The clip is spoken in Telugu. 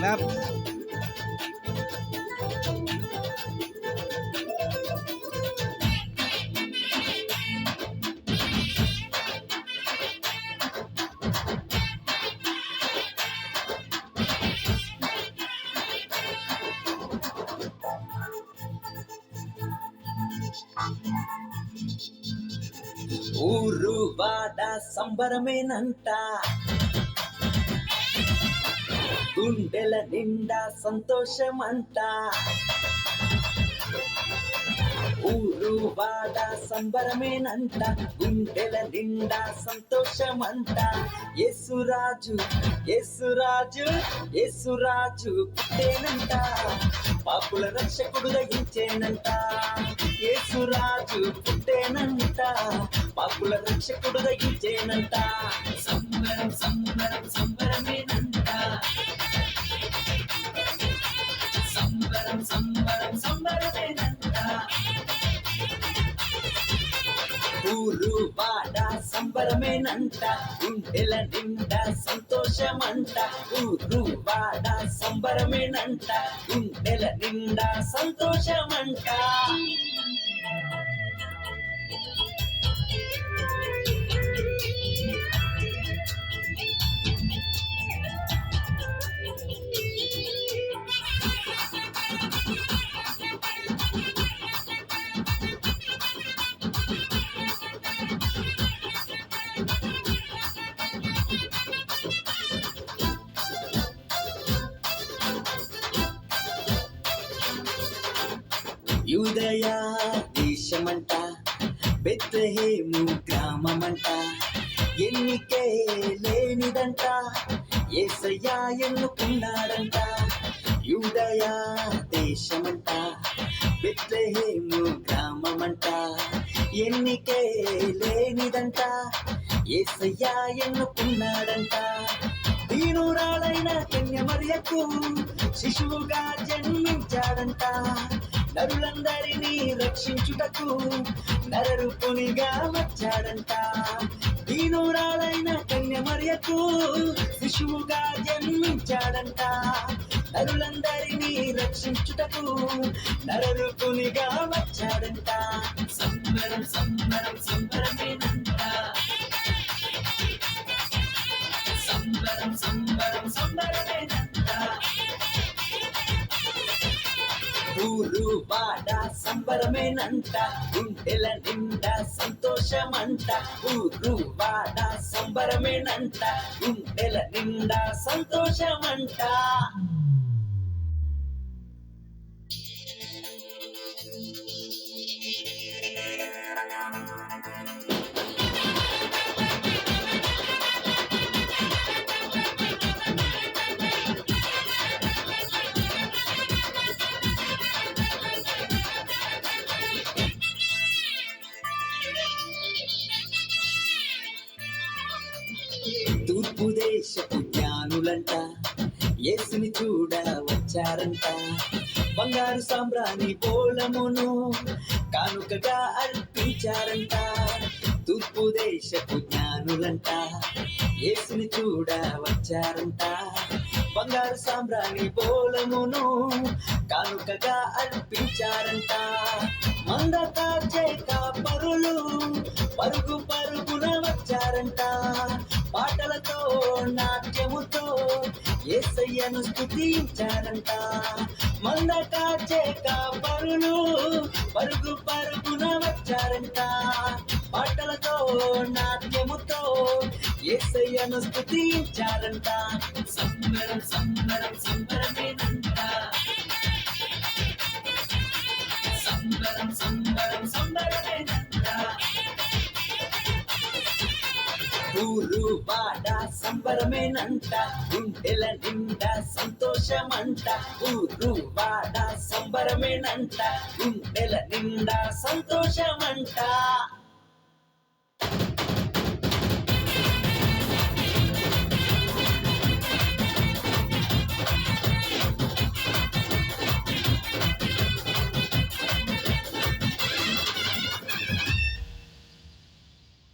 మ్యాప్ ఊరు వాడ సంబరమేనంట, గుండెల నిండా సంతోషమంట. ఊరు వాడ సంబరమేనంట, గుండెల నిండా సంతోషమంట. యేసురాజు యేసురాజు యేసురాజు పుట్టేనంట, పాపుల రక్షకుడు దయించేనంట. యేసురాజు పుట్టేనంట, పాపుల రక్షకుడు దయించేనంట. సంబరం సంబరం సంబరమేనంట, సంబరం సంబరం సంబరమేనంట. ఊరు వాడ సంబరమేనంట, గుండెల నిండా సంతోషమంట. ఊరు వాడ సంబరమేనంట, గుండెల నిండా సంతోషమంట. యూదయ దేశమంట, బెత్లెహేము గ్రామమంట. ఎన్నికే లేనిదంట, యేసయ్య ఎన్నుకున్నాడంట. యూదయ దేశమంట, బెత్లెహేము గ్రామమంట. ఎన్నికే లేనిదంట, యేసయ్య ఎన్నుకున్నాడంట. దీనురాలైన కన్యమరియకు శిశువుగా జన్మించాడంట. నరులందరినీ రక్షించుటకు నరరూపునిగా వచ్చాడంట. దీనురాలైన కన్యమరియకు శిశువుగా జన్మించాడంట. నరులందరినీ రక్షించుటకు నరరూపునిగా వచ్చాడంట. సంబరం సంబరం సంబరమేనంట, సంబరం సంబరం సంబరమేనంట. ఊరు వాడ సంబరమేనంట, గుండెల నిండా సంతోషమంట. ఊరు వాడ సంబరమేనంట, గుండెల నిండా సంతోషమంట. తూర్పు దేశపు జ్ఞానులంట, యేసుని చూడ వచ్చారంట. బంగారు సాంబ్రాణి బోళమును కానుకగా అర్పించారంట. తూర్పు దేశపు జ్ఞానులంట, యేసుని చూడ వచ్చారంట. బంగారు సాంబ్రాణి బోళమును కానుకగా అర్పించారంట. మంద కాచే కాపరులు పరుగు పరుగున వచ్చారంట. పాటలతో నాట్యముతో యేసయ్యను స్తుతించారంట. మంద కాచే కాపరులు పరుగు పరుగున వచ్చారంట. పాటలతో నాట్యముతో యేసయ్యను స్తుతించారంట. సంబరం సంబరం సంబరమేనంట, సంబరం సంబరం సంబరమేనంట. ఊరు వాడ సంబరమేనంట, గుండెల నిండా సంతోషమంట. ఊరు వాడ సంబరమేనంట, గుండెల నిండా సంతోషమంట.